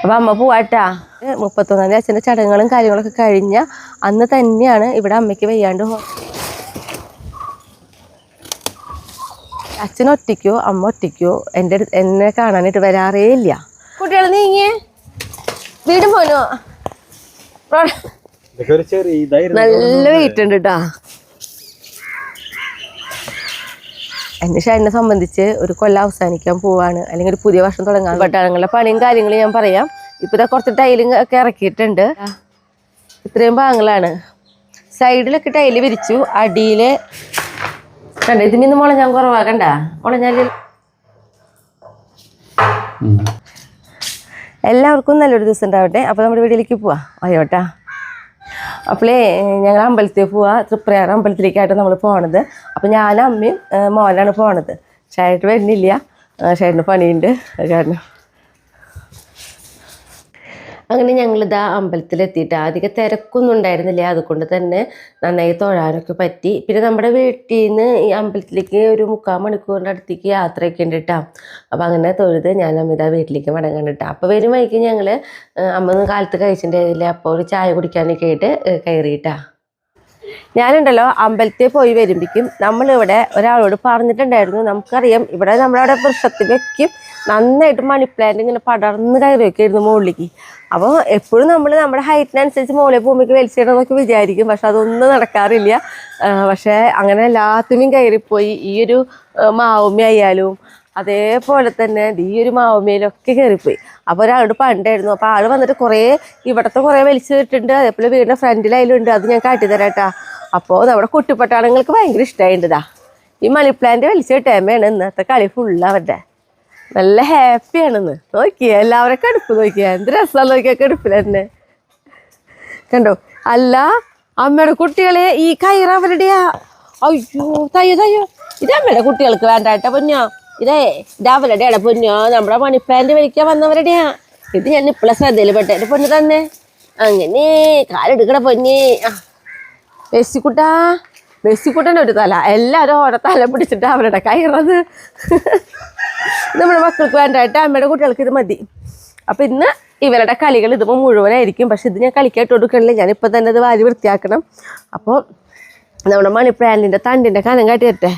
അപ്പം അമ്മ പോവാട്ടാ. 31-ാം തീയതി അച്ഛൻ്റെ ചടങ്ങുകളും കാര്യങ്ങളൊക്കെ കഴിഞ്ഞ അന്ന് തന്നെയാണ് ഇവിടെ അമ്മയ്ക്ക് വയ്യാണ്ട് അച്ഛൻ ഒറ്റയ്ക്കോ അമ്മ ഒറ്റയ്ക്കോ എന്നെ കാണാനായിട്ട് വരാറേ ഇല്ല. കുട്ടികൾ നീങ്ങിയേ വീടും പോനോ നല്ല വെയിറ്റ് ഉണ്ട് കേട്ടാ. എന്നെ സംബന്ധിച്ച് ഒരു കൊല്ലം അവസാനിക്കാൻ പോവാണ്, അല്ലെങ്കിൽ ഒരു പുതിയ വർഷം തുടങ്ങാൻ. പട്ടാളങ്ങളുടെ പണിയും കാര്യങ്ങളും ഞാൻ പറയാം. ഇപ്പൊ കുറച്ച് ടൈലിങ് ഒക്കെ ഇറക്കിയിട്ടുണ്ട്. ഇത്രയും ഭാഗങ്ങളാണ്. സൈഡിലൊക്കെ ടൈല് വിരിച്ചു. അടിയില് കണ്ട ഇതിന് മുളഞ്ഞാൻ കുറവാകണ്ട. മുളഞ്ഞാല് എല്ലാവർക്കും നല്ലൊരു ദിവസം ഉണ്ടാവട്ടെ. അപ്പൊ നമ്മുടെ വീട്ടിലേക്ക് പോവാ. അയ്യോട്ടാ. അപ്പോളേ ഞങ്ങൾ അമ്പലത്തിൽ പോവാ. തൃപ്രയാർ അമ്പലത്തിലേക്കായിട്ട് നമ്മൾ പോണത്. അപ്പം ഞാനും അമ്മയും മോനാണ് പോണത്. ഷായിട്ട് വരുന്നില്ല, ഷായിട്ടിന് പണിയുണ്ട്. അത് കാരണം അങ്ങനെ ഞങ്ങളിതാ അമ്പലത്തിലെത്തിയിട്ട് അധികം തിരക്കൊന്നും ഉണ്ടായിരുന്നില്ല. അതുകൊണ്ട് തന്നെ നന്നായി തൊഴാനൊക്കെ പറ്റി. പിന്നെ നമ്മുടെ വീട്ടിൽ നിന്ന് ഈ അമ്പലത്തിലേക്ക് ഒരു 3/4 മണിക്കൂറിൻ്റെ അടുത്തേക്ക് യാത്രയൊക്കെ ഉണ്ട് കേട്ടോ. അപ്പോൾ അങ്ങനെ തൊഴുത് ഞാൻ അമ്മിത വീട്ടിലേക്ക് മടങ്ങാൻ കേട്ടോ. അപ്പോൾ വരും വൈകി ഞങ്ങൾ അമ്മ കാലത്ത് കഴിച്ചിട്ടുണ്ടായിരുന്നില്ല. അപ്പോൾ ഒരു ചായ കുടിക്കാനൊക്കെ ആയിട്ട് കയറിയിട്ടാ. ഞാനുണ്ടല്ലോ അമ്പലത്തിൽ പോയി വരുമ്പോഴേക്കും നമ്മളിവിടെ ഒരാളോട് പറഞ്ഞിട്ടുണ്ടായിരുന്നു. നമുക്കറിയാം ഇവിടെ നമ്മളവിടെ വൃക്ഷത്തിലേക്കും നന്നായിട്ട് മണി പ്ലാന്റ് ഇങ്ങനെ പടർന്ന് കയറിയൊക്കെ ആയിരുന്നു മുകളിലേക്ക്. അപ്പോൾ എപ്പോഴും നമ്മൾ നമ്മുടെ ഹൈറ്റിനനുസരിച്ച് മുകളിൽ പോകുമ്പോഴേക്ക് വലിച്ചിടണമെന്നൊക്കെ വിചാരിക്കും. പക്ഷെ അതൊന്നും നടക്കാറില്ല. പക്ഷേ അങ്ങനെ എല്ലാത്തിനും കയറിപ്പോയി. ഈ ഒരു മാവുമ്മ ആയാലും അതേപോലെ തന്നെ ഈ ഒരു മാവുമ്മയിലൊക്കെ കയറിപ്പോയി. അപ്പോൾ ഒരാളോട് പണ്ടായിരുന്നു. അപ്പോൾ ആൾ വന്നിട്ട് ഇവിടുത്തെ കുറേ വലിച്ചിട്ടുണ്ട്. അതേപോലെ വീടിൻ്റെ ഫ്രണ്ടിലായാലും ഉണ്ട്. അത് ഞാൻ കാട്ടിത്തരാം കേട്ടോ. അപ്പോൾ നമ്മുടെ കുട്ടിപ്പട്ടാളങ്ങൾക്ക് ഭയങ്കര ഇഷ്ടമായിട്ടാ ഈ മണി പ്ലാന്റ് വലിച്ചിട്ടേമ്മയാണ് ഇന്നത്തെ കളി ഫുള്ള് അവരുടെ. നല്ല ഹാപ്പിയാണെന്ന് നോക്കിയേ. എല്ലാവരും കടുപ്പ് നോക്കിയാ എന്ത് രസമാണ് നോക്കിയാൽ കടുപ്പിൽ തന്നെ കണ്ടോ. അല്ല അമ്മയുടെ കുട്ടികളെ ഈ കയറ അവരുടെയാ. അയ്യോ തയ്യോ ഇത് അമ്മയുടെ കുട്ടികൾക്ക് വേണ്ടാട്ട പൊന്നോ. ഇതേ അവരുടെയാണ് പൊന്നോ. നമ്മുടെ മണി പ്ലാന്റ് വലിക്കാൻ വന്നവരുടെയാ. ഇത് ഞാൻ ഇപ്പോഴെ ശ്രദ്ധയിൽ പെട്ടേ പൊന്നു തന്നെ. അങ്ങനെ കാലെടുക്കണ പൊന്നെ. മെസ്സിക്കുട്ടൻ്റെ ഒരു തല. എല്ലാവരും ഓരോ തല പിടിച്ചിട്ട് അവരുടെ കയറത്. നമ്മുടെ മക്കൾക്ക് വേണ്ടായിട്ട് അമ്മയുടെ കുട്ടികൾക്ക് ഇത് മതി. അപ്പം ഇന്ന് ഇവരുടെ കളികൾ ഇതിപ്പോൾ മുഴുവനായിരിക്കും. പക്ഷെ ഇത് ഞാൻ കളിക്കായിട്ട് കൊടുക്കണില്ല. ഞാനിപ്പോൾ തന്നെ ഇത് വാരി വൃത്തിയാക്കണം. അപ്പോൾ നമ്മുടെ മണി പ്ലാന്റിൻ്റെ തണ്ടിൻ്റെ കനം കാട്ടി തരട്ടെ.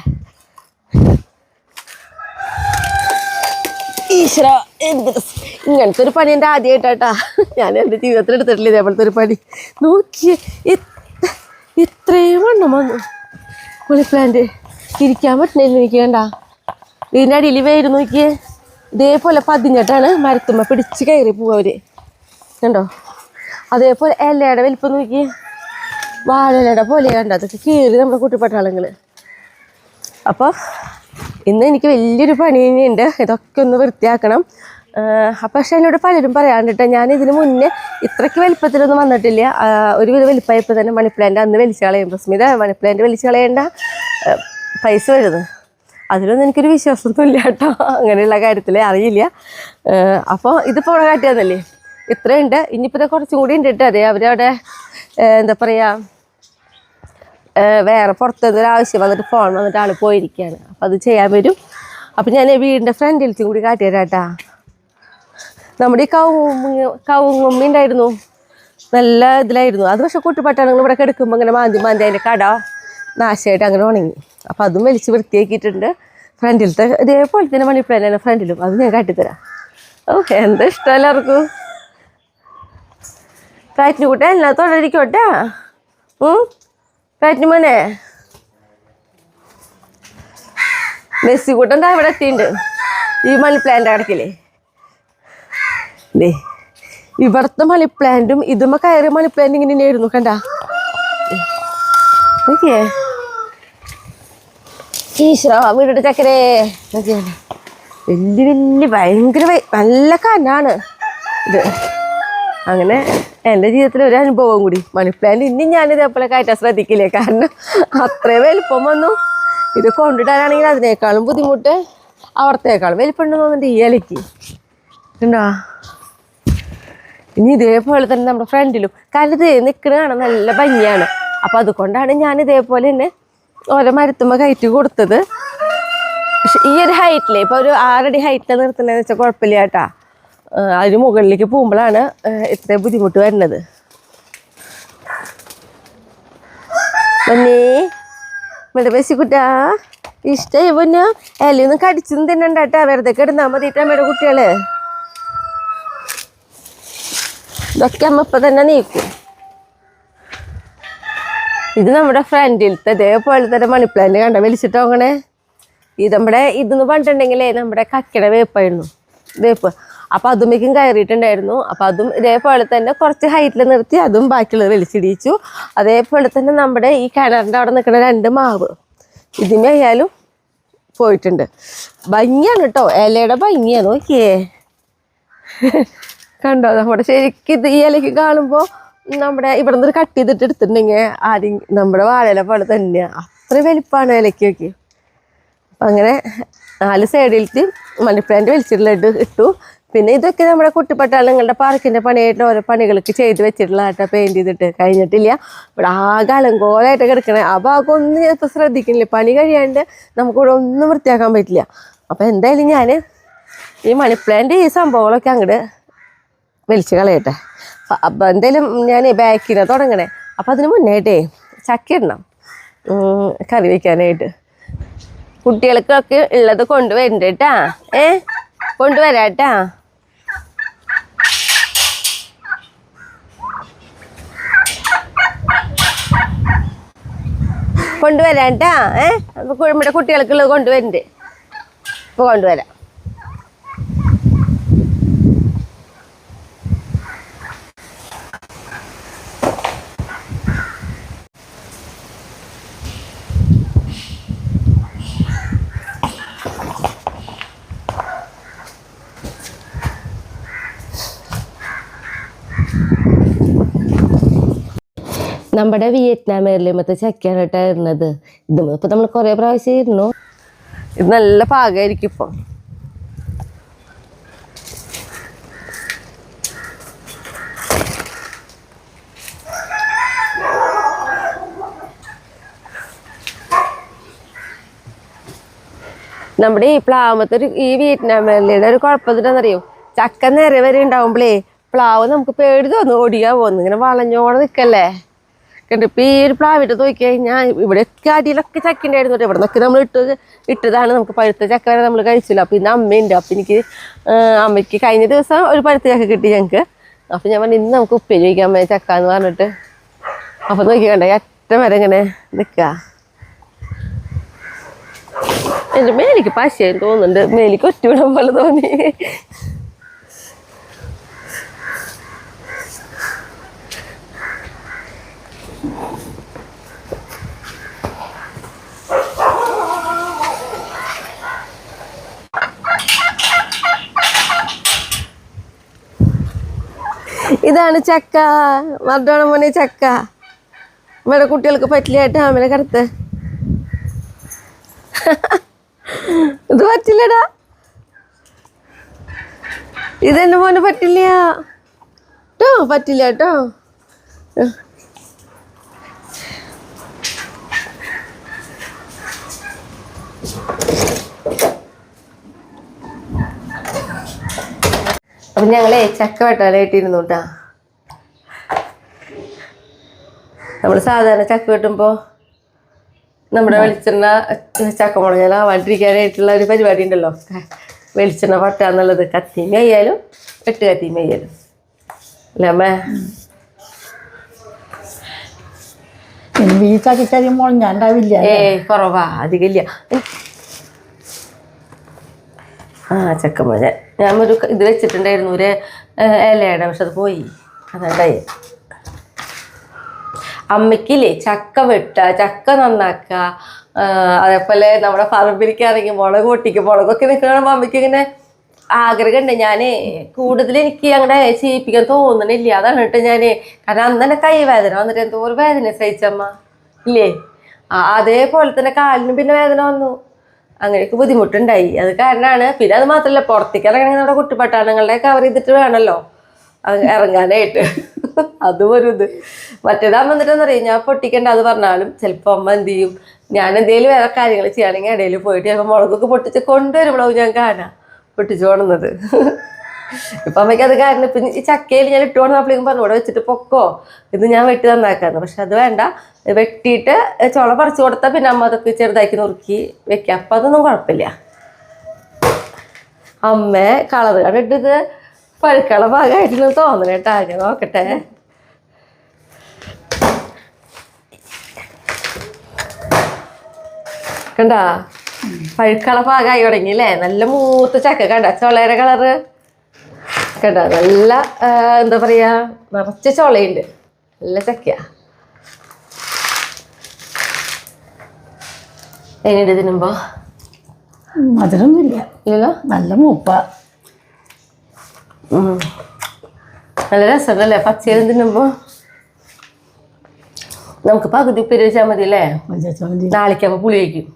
ഈശ്വര എന്ത് ഇങ്ങനത്തെ ഒരു പണി എൻ്റെ ആദ്യമായിട്ടാ. ഞാൻ എൻ്റെ ജീവിതത്തിൽ എടുത്തിട്ടില്ല ഇതേപോലത്തെ ഒരു പണി. നോക്കിയേ ഇത്രയും വണ്ണം വന്നു മണി പ്ലാന്റ്. ഇരിക്കാൻ പറ്റണില്ല എനിക്ക്. കണ്ട ഇതിൻ്റെ അടിയിൽ വേര് നോക്കിയേ. ഇതേപോലെ പതിഞ്ഞിട്ടാണ് മരത്തുമ്മ പിടിച്ച് കയറി പോവുക അവർ. കണ്ടോ അതേപോലെ ഇലയുടെ വലിപ്പം നോക്കിയേ. വാഴയിലയുടെ പോലെ കണ്ടോ. അതൊക്കെ കയറി നമ്മുടെ കുട്ടിപ്പട്ടാളങ്ങൾ. അപ്പോൾ ഇന്ന് എനിക്ക് വലിയൊരു പണി തന്നെയുണ്ട്. ഇതൊക്കെ ഒന്ന് വൃത്തിയാക്കണം. അപ്പം പക്ഷേ എന്നോട് പലരും പറയാണ്ടിട്ട് ഞാൻ ഇതിന് മുന്നേ ഇത്രയ്ക്ക് വലിപ്പത്തിലൊന്നും വന്നിട്ടില്ല. ഒരുവിധ വലിപ്പമായപ്പോൾ തന്നെ മണി പ്ലാന്റ് അന്ന് വലിച്ചു കളയും. സ്മിത മണി പ്ലാന്റ് വലിച്ചു കളയേണ്ട പൈസ വരുന്നത്. അതിലൊന്നും എനിക്കൊരു വിശ്വാസമൊന്നും ഇല്ല കേട്ടോ. അങ്ങനെയുള്ള കാര്യത്തിൽ അറിയില്ല. അപ്പോൾ ഇതിപ്പോൾ ഇവിടെ കാട്ടിയതല്ലേ ഇത്രയുണ്ട്. ഇനിയിപ്പോൾ കുറച്ചും കൂടി ഉണ്ട് കേട്ടോ. അതെ അവരവിടെ എന്താ പറയുക വേറെ പുറത്തുനിന്നൊരു ആവശ്യം വന്നിട്ട് ഫോൺ വന്നിട്ട് ആൾ പോയിരിക്കുകയാണ്. അപ്പോൾ അത് ചെയ്യാൻ വരും. അപ്പം ഞാൻ വീടിൻ്റെ ഫ്രണ്ടിലേക്കും കൂടി കാട്ടിത്തരാം കേട്ടോ. നമ്മുടെ ഈ കവുങ്ങുമ്മി ഉണ്ടായിരുന്നു, നല്ല ഇതിലായിരുന്നു. അത് പക്ഷെ കുട്ടിപ്പട്ടാളങ്ങൾ ഇവിടെ കിടക്കുമ്പോൾ ഇങ്ങനെ മാന്തി അതിൻ്റെ കട നാശമായിട്ട് അങ്ങനെ ഉണങ്ങി. അപ്പോൾ അതും വലിച്ച് വൃത്തിയാക്കിയിട്ടുണ്ട്. ഫ്രണ്ടിലത്തെ ഇതേപോലെ തന്നെ മണി പ്ലാന്റാണ് ഫ്രണ്ടിലും. അത് ഞാൻ കാട്ടിത്തരാം. ഓക്കെ എന്താ ഇഷ്ടം എല്ലാവർക്കും. ഫ്ലൈറ്റിന് കൂട്ടെ എല്ലാം തൊഴിലിരിക്കോട്ടെ. ഫ്ലൈറ്റിന് മോനെ മെസ്സി കൂട്ടം ഇവിടെ എത്തിയിട്ടുണ്ട്. ഈ മണി പ്ലാന്റ് അടക്കില്ലേ ഇവിടുത്തെ മണി പ്ലാന്റും ഇതുമ്മ കയറിയ മണി പ്ലാന്റ് ഇങ്ങനെ തന്നെയായിരുന്നു. കണ്ട നോക്കിയേ. ഈശ്വര വീടിൻ്റെ ചക്കരേ നോക്കിയേ. വലിയ ഭയങ്കര നല്ല കനാണ് ഇത്. അങ്ങനെ എൻ്റെ ജീവിതത്തിൽ ഒരു അനുഭവം കൂടി. മണി പ്ലാന്റ് ഇനി ഞാനിതേപോലെ കയറ്റാൻ ശ്രദ്ധിക്കില്ലേ. കാരണം അത്രയും വലിപ്പം വന്നു. ഇത് കൊണ്ടിടാനാണെങ്കിൽ അതിനേക്കാളും ബുദ്ധിമുട്ട് അവിടത്തേക്കാളും വലിപ്പമുണ്ടെന്ന് തോന്നുന്നുണ്ട് ഈ ഇലയ്ക്ക്. ഉണ്ടോ ഇനി ഇതേപോലെ തന്നെ നമ്മുടെ ഫ്രണ്ടിലും. കാരണം ഇത് നിൽക്കണ കാണാൻ നല്ല ഭംഗിയാണ്. അപ്പം അതുകൊണ്ടാണ് ഞാൻ ഇതേപോലെ തന്നെ ഓരോ മരത്തുമ്പോൾ കയറ്റി കൊടുത്തത്. പക്ഷെ ഈ ഒരു ഹൈറ്റിൽ ഇപ്പോൾ ഒരു 6 അടി ഹൈറ്റിൽ നിർത്തുന്നതെന്ന് വെച്ചാൽ കുഴപ്പമില്ല കേട്ടാ. അതിന് മുകളിലേക്ക് പോകുമ്പോഴാണ് ഇത്ര ബുദ്ധിമുട്ട് വരുന്നത്. പൊന്നേ ഇവിടെ ബസ്സിക്കുട്ടാ ഇഷ്ടമായി പൊന്ന എല്ലൊന്നും കടിച്ചൊന്നും തിന്നണ്ടാട്ടാ, വെറുതെ കിടന്നാ മതിട്ടാ അമ്മയുടെ കുട്ടികള്. ഇതൊക്കെ അമ്മ ഇപ്പൊ തന്നെ നീക്കും. ഇത് നമ്മുടെ ഫ്രണ്ടിലത്തെ ഇതേപോലെ തന്നെ മണി പ്ലാന്റ് കണ്ട വലിച്ചിട്ട് നോക്കണേ. ഇത് നമ്മുടെ ഇതെന്ന് പറഞ്ഞിട്ടുണ്ടെങ്കിലേ നമ്മുടെ കക്കയുടെ വേപ്പായിരുന്നു, വേപ്പ്. അപ്പം അതുമേക്കും കയറിയിട്ടുണ്ടായിരുന്നു. അപ്പം അതും ഇതേപോലെ തന്നെ കുറച്ച് ഹൈറ്റിൽ നിർത്തി അതും ബാക്കിയുള്ളത് വലിച്ചിടിച്ചു. അതേപോലെ തന്നെ നമ്മുടെ ഈ കിണറിൻ്റെ അവിടെ നിൽക്കുന്ന 2 മാവ് ഇതിനായാലും പോയിട്ടുണ്ട്. ഭംഗിയാണ് കേട്ടോ, ഇലയുടെ ഭംഗിയാണ്. നോക്കിയേ കണ്ടോ, നമ്മുടെ ശരിക്കും ഇത് ഈ ഇലയ്ക്ക് കാണുമ്പോൾ നമ്മുടെ ഇവിടെ നിന്ന് കട്ട് ചെയ്തിട്ട് എടുത്തിട്ടുണ്ടെങ്കിൽ ആദ്യം നമ്മുടെ വാഴയില പോലെ തന്നെയാണ്, അത്രയും വലിപ്പമാണ് ഇലയ്ക്ക്. നോക്കി. അപ്പം അങ്ങനെ 4 സൈഡിലേക്ക് മണി പ്ലാന്റ് വലിച്ചിട്ടുള്ളത് ഇട്ടു. പിന്നെ ഇതൊക്കെ നമ്മുടെ കുട്ടിപ്പട്ടാളങ്ങളുടെ പാർക്കിൻ്റെ പണിയായിട്ട് ഓരോ പണികൾക്ക് ചെയ്ത് വെച്ചിട്ടുള്ള ആട്ടോ, പെയിൻറ്റ് ചെയ്തിട്ട് കഴിഞ്ഞിട്ടില്ല. ഇവിടെ ആകെ അലങ്കോലമായിട്ട് കിടക്കണേ. ആ ഭാഗം ഒന്നും ചിലപ്പോൾ ശ്രദ്ധിക്കുന്നില്ല, പണി കഴിയാണ്ട് നമുക്കിവിടെ ഒന്നും വൃത്തിയാക്കാൻ പറ്റില്ല. അപ്പം എന്തായാലും ഞാൻ ഈ മണി പ്ലാന്റ് ഈ സംഭവങ്ങളൊക്കെ അങ്ങോട്ട് വലിച്ച് കളയട്ടെ. അപ്പം എന്തായാലും ഞാൻ ബാക്കിനെ തുടങ്ങണേ. അപ്പം അതിന് മുന്നായിട്ടേ ചക്ക ഇടണം കറി വയ്ക്കാനായിട്ട്. കുട്ടികൾക്കൊക്കെ ഉള്ളത് കൊണ്ടുവരണ്ട കേട്ടാ, കൊണ്ടുവരാട്ടാ. കൊണ്ടുവരാട്ടാ. നമ്മുടെ കുട്ടികൾക്കുള്ളത് കൊണ്ടുവരണ്ട്, ഇപ്പോൾ കൊണ്ടുവരാം. നമ്മുടെ വിയറ്റ്നാം എയർലൈമത്തെ ചക്കയാണ് കേട്ടോ ഇരുന്നത്. ഇതും ഇപ്പം നമ്മൾ കുറേ പ്രാവശ്യം ഇരുന്നു. ഇത് നല്ല പാകമായിരിക്കും ഇപ്പം. നമ്മുടെ ഈ പ്ലാവത്തെ ഈ വിയറ്റ്നാം എയർലൈൻ്റെ ഒരു കുഴപ്പത്തിനെന്നറിയോ, ചക്ക നേരെ വരെ ഉണ്ടാവുമ്പോഴേ പ്ലാവ് നമുക്ക് പേടി തോന്നും, ഓടിക്കാൻ പോകുന്നു. ഇങ്ങനെ വളഞ്ഞോടെ നിൽക്കല്ലേ കണ്ട്. ഇപ്പം ഈ ഒരു പ്ലാവിട്ട് നോക്കി കഴിഞ്ഞാൽ ഇവിടെയൊക്കെ അടിയിലൊക്കെ ചക്ക ഉണ്ടായിരുന്നു. ഇവിടെ നിന്നൊക്കെ നമ്മൾ ഇട്ടതാണ്. നമുക്ക് പഴുത്ത ചക്ക വരെ നമ്മൾ കഴിച്ചില്ല. അപ്പം ഇന്ന് അമ്മയുണ്ട്. അപ്പം അമ്മയ്ക്ക് കഴിഞ്ഞ ദിവസം ഒരു പഴുത്ത ചക്ക കിട്ടി ഞങ്ങൾക്ക്. അപ്പം ഞാൻ പറഞ്ഞു ഇന്ന് നമുക്ക് ഉപ്പേരി വയ്ക്കാൻ അമ്മ ചക്ക എന്ന് പറഞ്ഞിട്ട്. അപ്പം നോക്കി കണ്ടേ അറ്റം വരെ ഇങ്ങനെ നിൽക്കുക. എൻ്റെ മേലിക്ക് പശയെന്ന് തോന്നുന്നുണ്ട്, മേലിക്ക് ഒറ്റവിടം പോലെ തോന്നി. ഇതാണ് ചക്ക, മർദ്ദോണം മോനെ ചക്ക. നമ്മുടെ കുട്ടികൾക്ക് പറ്റില്ലായിട്ട് അമ്മനെ കറുത്ത് ഇത് പറ്റില്ലടാ, ഇതെന്നെ മോനെ പറ്റില്ല കേട്ടോ, പറ്റില്ല കേട്ടോ. അപ്പം ഞങ്ങളെ ചക്ക വെട്ടാനായിട്ടിരുന്നു കേട്ടാ. നമ്മൾ സാധാരണ ചക്ക വെട്ടുമ്പോൾ നമ്മുടെ വെളിച്ചെണ്ണ ചക്കമുളകാവാണ്ടിരിക്കാനായിട്ടുള്ള ഒരു പരിപാടി ഉണ്ടല്ലോ, വെളിച്ചെണ്ണ പട്ടുക എന്നുള്ളത്. കത്തിമ ആയാലും വെട്ട് കത്തിമ ആയാലും അല്ലേ അമ്മ? ഈ ചക്കക്കരി മുളഞ്ഞാണ്ടാവില്ല, കുറവാ, അധികമില്ല. ചക്കമുളക് ഞാൻ ഒരു ഇത് വെച്ചിട്ടുണ്ടായിരുന്നു, ഒരു ഇലയുടെ, പക്ഷെ അത് പോയി. അതുണ്ടായി. അമ്മയ്ക്കില്ലേ ചക്ക വെട്ടുക, ചക്ക നന്നാക്കുക, അതേപോലെ നമ്മുടെ പറമ്പിലേക്കാണെങ്കിൽ മുളക് പൊട്ടിക്കുക, മുളകൊക്കെ നിൽക്കണ അമ്മയ്ക്ക് ഇങ്ങനെ ആഗ്രഹമുണ്ട്. ഞാൻ കൂടുതൽ എനിക്ക് അങ്ങനെ ചെയ്യിപ്പിക്കാൻ തോന്നണില്ല. അതാണ് കേട്ടോ ഞാൻ. കാരണം അന്ന് തന്നെ കൈ വേദന വന്നിട്ട് എന്തോ ഒരു വേദന സഹിച്ചമ്മ ഇല്ലേ. അതേപോലെ തന്നെ കാലിനും പിന്നെ വേദന വന്നു. അങ്ങനെയൊക്കെ ബുദ്ധിമുട്ടുണ്ടായി. അത് കാരണമാണ്. പിന്നെ അത് മാത്രമല്ല, പുറത്തേക്ക് ഇറങ്ങണമെങ്കിൽ നമ്മുടെ കുട്ടിപ്പട്ടാളങ്ങളെ കവർ ചെയ്തിട്ട് വേണമല്ലോ ഇറങ്ങാനായിട്ട്. അതും ഒരു ഇത്. മറ്റേതാകുമ്പോൾ വന്നിട്ടെന്ന് അറിയാം, ഞാൻ പൊട്ടിക്കണ്ട അത് പറഞ്ഞാലും ചിലപ്പോൾ അമ്മ എന്ത് ചെയ്യും, ഞാൻ എന്തെങ്കിലും വേറെ കാര്യങ്ങൾ ചെയ്യുകയാണെങ്കിൽ ഇടയിൽ പോയിട്ട് ചിലപ്പോൾ മുളകൊക്കെ പൊട്ടിച്ച് കൊണ്ടുവരുമ്പോഴാവും ഞാൻ കാണാം പൊട്ടിച്ചു പോണത്. ഇപ്പൊ അമ്മയ്ക്ക് അത് കാരണം ഇപ്പൊ ഈ ചക്കയിൽ ഞാൻ ഇട്ടുകൊണ്ട് അപ്പോഴേക്കും പറഞ്ഞു ഇവിടെ വെച്ചിട്ട് പൊക്കോ ഇത് ഞാൻ വെട്ടി നന്നാക്കാന്ന്. പക്ഷെ അത് വേണ്ട, വെട്ടിയിട്ട് ചുള പറിച്ചു കൊടുത്താൽ പിന്നെ അമ്മ അതൊക്കെ ചെറുതാക്കി നുറുക്കി വെക്കാം. അപ്പം അതൊന്നും കുഴപ്പമില്ല. അമ്മ കളർ കണ്ടിട്ട് പഴുക്കള ഭാഗമായിട്ടെന്ന് തോന്നണേട്ടാ. ഞാൻ നോക്കട്ടെ. കണ്ടാ പഴുക്കള ഭാഗമായി തുടങ്ങിയില്ലേ? നല്ല മൂത്ത ചക്ക കണ്ട, ചുളയുടെ കളറ് കണ്ട, നല്ല എന്താ പറയാ നിറച്ച ചുളയുണ്ട്, നല്ല ചക്കയാ. എങ്ങനെയുണ്ട് തിന്നുമ്പോ? മധുരമൊന്നുമില്ല. ഇല്ലല്ലോ, നല്ല മൂപ്പ. നല്ല രസമുണ്ടല്ലേ പച്ചയിലും തിന്നുമ്പോ? നമുക്ക് പകുതി ഉപ്പേരി വെച്ചാൽ മതി അല്ലേ? നാളേക്കപ്പോൾ പുളി വയ്ക്കും.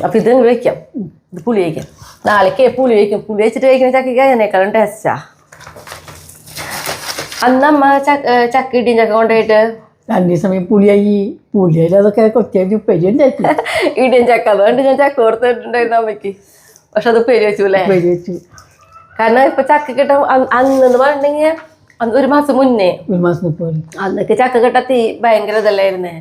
അപ്പം ഇത് വയ്ക്കാം, ഇത് പുളി വയ്ക്കാം. നാളേക്ക് പുളി വയ്ക്കും. പുളി വെച്ചിട്ട് വയ്ക്കുന്ന ചക്കയ്ക്ക് അതിനേക്കാളും ടേസ്റ്റാ. അന്നമ്മ ചക്ക ഇടിയും ചക്ക കൊണ്ടുപോയിട്ട് 2 ദിവസം പുളിയായി അതൊക്കെ കൊത്തിയായിട്ട് ഉപ്പേരി ഉണ്ടാക്കി. ഇടിയും ചക്ക അതുകൊണ്ട് ഞാൻ ചക്ക കൊടുത്തിട്ടുണ്ടായിരുന്നു അമ്മയ്ക്ക്. പക്ഷെ അത് ഉപ്പേരി വെച്ചു അല്ലേ? ഉപ്പേരി വെച്ചു. കാരണം ഇപ്പൊ ചക്ക കിട്ടാൻ അന്നെന്ന് പറഞ്ഞിട്ടുണ്ടെങ്കിൽ 1 മാസം മുന്നേ, 1 മാസം മുമ്പ് അന്നൊക്കെ ചക്ക കിട്ടാത്തി ഭയങ്കര ഇതല്ലായിരുന്നേ.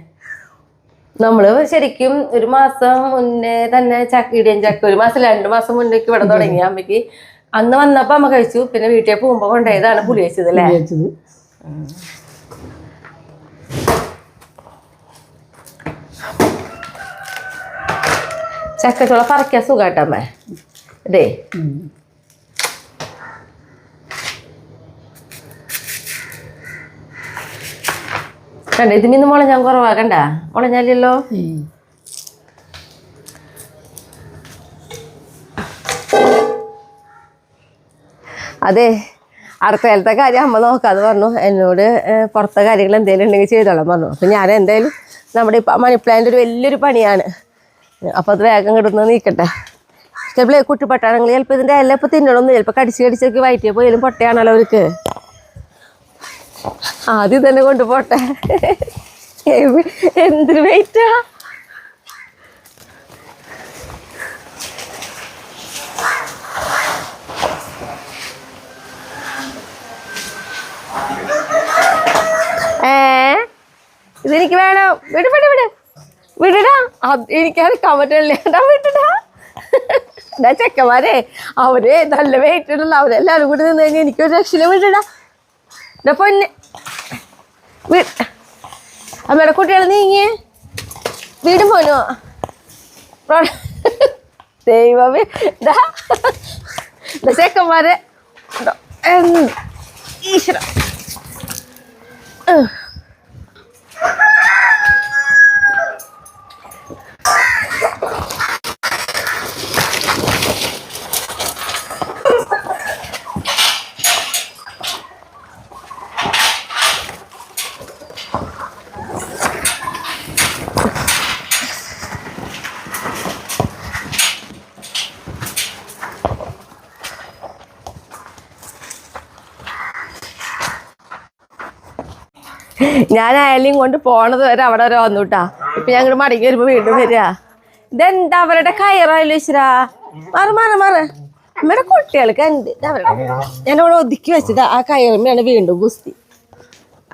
നമ്മള് ശരിക്കും 1 മാസം മുന്നേ തന്നെ ഇടിയൻ ചക്ക 1 മാസം 2 മാസം മുന്നേക്ക് ഇവിടെ തുടങ്ങി അമ്മയ്ക്ക്. അന്ന് വന്നപ്പോ അമ്മ കഴിച്ചു. പിന്നെ വീട്ടിൽ പോകുമ്പോ കൊണ്ടുപോയതാണ് പുളി വെച്ചത് അല്ലേ? ചക്കച്ചുള പറിക്കാൻ സുഖാട്ടമ്മ ഇതേ. കണ്ട ഇത് മിന്ന് മുളഞ്ഞാൻ കുറവാക്കണ്ട, മുളഞ്ഞാലല്ലോ. അതെ, അടുത്ത കാലത്തെ കാര്യം അമ്മ നോക്കാന്ന് പറഞ്ഞു. എന്നോട് പുറത്തെ കാര്യങ്ങൾ എന്തെങ്കിലും ഉണ്ടെങ്കിൽ ചെയ്തോളാം പറഞ്ഞു. അപ്പം ഞാൻ എന്തായാലും നമ്മുടെ ഇപ്പം മണി പ്ലാന്റ് ഒരു വലിയൊരു പണിയാണ്. അപ്പോൾ അത് വേഗം കിടന്ന് നീക്കട്ടെ. ചിലപ്പോൾ കുട്ടിപ്പട്ടാണെങ്കിൽ ചിലപ്പോൾ ഇതിൻ്റെ എല്ലാം ഇപ്പോൾ തിന്നണമെന്ന്, ചിലപ്പോൾ കടിച്ചൊക്കെ വയറ്റിയ പോയാലും പൊട്ടയാണല്ലോ അവർക്ക്. ആദ്യം തന്നെ കൊണ്ടുപോട്ടെ. എന്തൊരു വെയിറ്റാ. ഇതെനിക്ക് വേണം. വിട് വിട് വിട് വിടടാ. എനിക്കത് കമറ്റല്ലേ വിട്ടടാ. ചെക്കന്മാരെ അവര് നല്ല വെയിറ്റ് ഉണ്ടല്ലോ, അവരെല്ലാവരും കൂടി നിന്ന് കഴിഞ്ഞാൽ എനിക്കൊരു രക്ഷയില്ല. വിടടാ പൊന്നെ. അമ്മയുടെ കുട്ടികൾ നീങ്ങിയേ വീടും പോനോ? ദൈവമേ ചെക്കന്മാരെ ഈശ്വര. ഞാൻ അയലും കൊണ്ട് പോണത് വരെ അവിടെ വരെ വന്നു കേട്ടാ. ഇപ്പൊ ഞങ്ങൾ മടങ്ങി വരുമ്പോ വീണ്ടും വരിക. ഇതെന്താ അവരുടെ കയറായാലും ഈശ്വരാ. മാറ് മാറ് മാറ്. അമ്മയുടെ കുട്ടികൾക്ക് എന്ത് ഞാനവിടെ ഒതുക്കി വെച്ചത് ആ കയറുമ്പോഴാണ് വീണ്ടും ഗുസ്തി.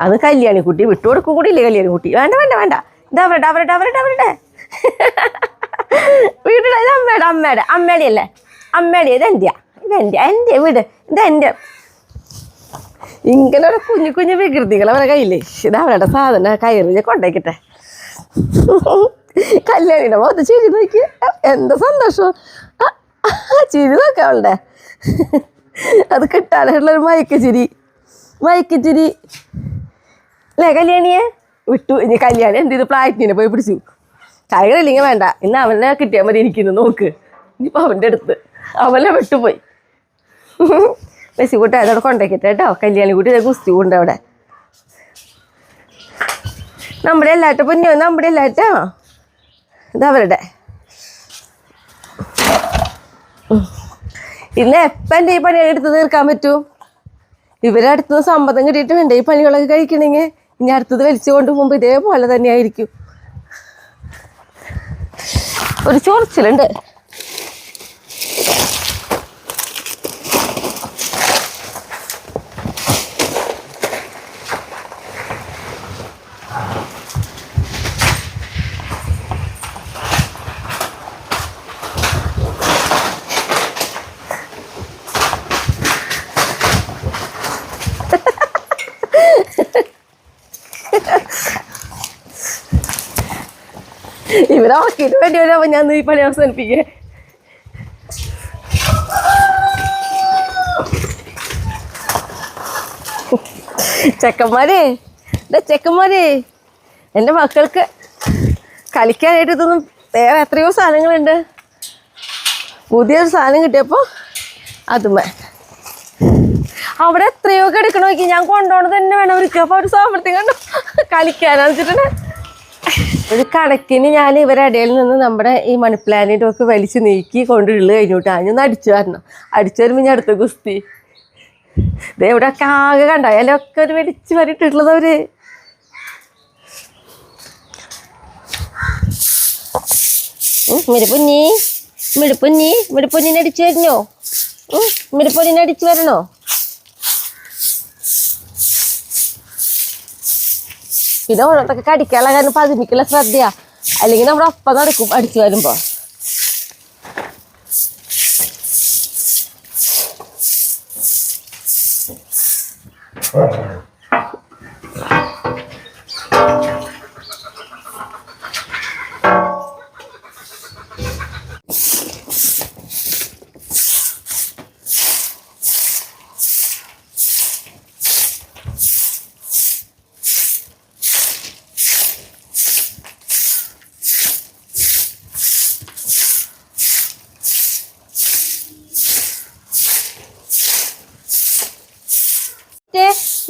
അത് കല്യാണി കുട്ടി വിട്ടു കൊടുക്കും കൂടി ഇല്ലേ? കല്യാണി കുട്ടി വേണ്ട വേണ്ട വേണ്ട. ഇത് അവരുടെ അവരുടെ അവരുടെ അവരുടെ വീട്ടിലെ ഇത് അമ്മയുടെ അമ്മയുടെ അല്ലേ? അമ്മയുടെ ഇതെന്റെയാ, എൻ്റെ വീട്, ഇതെൻ്റെ. ഇങ്ങനെ ഒരു കുഞ്ഞു കുഞ്ഞു വികൃതികൾ അവരുടെ കയ്യില്. ഇത് അവരുടെ സാധനം കയറി കൊണ്ടേക്കട്ടെ. കല്യാണിയുടെ മുഖത്ത് ചിരി നോക്കി, എന്താ സന്തോഷം. ചിരി നോക്കാം അവളുടെ. അത് കിട്ടാനുള്ളൊരു മയക്കച്ചിരി അല്ലേ കല്യാണിയെ? വിട്ടു. ഇനി കല്യാണി എന്ത് ചെയ്തു? പ്ലാറ്റിനെ പോയി പിടിച്ചു. കയറില്ലെങ്കിൽ വേണ്ട, ഇന്ന് അവനെ കിട്ടിയാൽ മതി. എനിക്കിന്ന് നോക്ക്. ഇനിയിപ്പോൾ അവൻ്റെ അടുത്ത് അവനെ വിട്ടുപോയി. മെസ്സി കൂട്ടി അതോടെ കൊണ്ടേക്കട്ടെ കേട്ടോ. കല്യാണി കൂട്ടി ഗുസ്തി കൊണ്ട് അവിടെ. നമ്മുടെ എല്ലാട്ടോ പൊന്നോ, നമ്മുടെ എല്ലാട്ടോ. ഇതവരുടെ ഇന്ന് എപ്പം എൻ്റെ ഈ പണികൾ എടുത്ത് തീർക്കാൻ പറ്റൂ? ഇവരെ അടുത്തുനിന്ന് സമ്മതം കിട്ടിയിട്ട് വേണ്ട ഈ പണികളൊക്കെ കഴിക്കണമെങ്കിൽ. ഇനി അടുത്തത് വലിച്ചു കൊണ്ട് പോകുമ്പോൾ ഇതേപോലെ തന്നെയായിരിക്കും. ഒരു ചൊറിച്ചിലുണ്ട്. ഇവരൊക്കിട്ട് വേണ്ടി വരുമ്പോ ഞാൻ ഈ പണി അവസാനിപ്പിക്കേ. ചെക്കന്മാരെ എൻ്റെ മക്കൾക്ക് കളിക്കാനായിട്ട് ഇതൊന്നും വേറെ എത്രയോ സാധനങ്ങളുണ്ട്. പുതിയൊരു സാധനം കിട്ടിയപ്പോൾ അതുമേ അവിടെ എത്രയോ കിടക്കണ നോക്കി. ഞാൻ കൊണ്ടുപോകണത് തന്നെ വേണം അവർക്ക്. അപ്പോൾ ഒരു സാമ്പത്തികം കണ്ടു കളിക്കാനാന്ന് വെച്ചിട്ടുണ്ട്. ഒരു കണക്കിന് ഞാൻ ഇവരടയിൽ നിന്ന് നമ്മുടെ ഈ മണി പ്ലാന്റിൻ്റെ ഒക്കെ വലിച്ച് നീക്കി കൊണ്ടുള്ള കഴിഞ്ഞോട്ട് അതിനൊന്ന് അടിച്ചു വരണം. അടിച്ചു വരുമ്പോൾ ഞാൻ അടുത്ത കുസ്തി ഇതേ ഇവിടെ ഒക്കെ ആകെ കണ്ട അതിലൊക്കെ ഒരു വലിച്ചു വരിട്ടിട്ടുള്ളത് അവര്. മിടിപ്പൊന്നിനെ അടിച്ചു വരണോ? മിടിപ്പൊന്നിനെ അടിച്ചു വരണോ? പിന്നെ ഓരോരുത്തൊക്കെ കടിക്കാനുള്ള കാരണം പതിമിക്കുള്ള ശ്രദ്ധയാ. അല്ലെങ്കിൽ നമ്മുടെ ഒപ്പം നടക്കും അടിച്ചു വരുമ്പോ.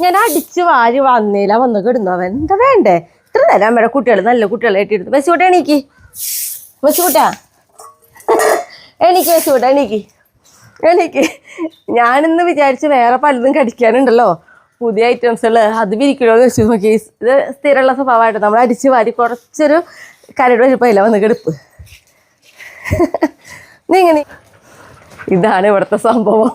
ഞാൻ അടിച്ചു വാരി വന്നില്ല വന്ന് കിടുന്നവൻ എന്താ വേണ്ടേ? ഇത്ര നേരം അമ്മയുടെ കുട്ടികൾ നല്ല കുട്ടികളായിട്ട് ഇരുന്നു. ബസ്സിക്കൂട്ട എണീക്ക് എണീക്ക്. ഞാനിന്ന് വിചാരിച്ച് വേറെ പലതും കടിക്കാനുണ്ടല്ലോ പുതിയ ഐറ്റംസുകൾ, അത് വിരിക്കണമെന്ന് വെച്ച് നോക്കി. ഇത് സ്ഥിരമുള്ള സ്വഭാവമായിട്ട് നമ്മൾ അടിച്ച് വാരി കുറച്ചൊരു കരട് വരുമ്പോയില്ല വന്ന് കിടപ്പ്. നീങ്ങനെ ഇതാണ് ഇവിടുത്തെ സംഭവം.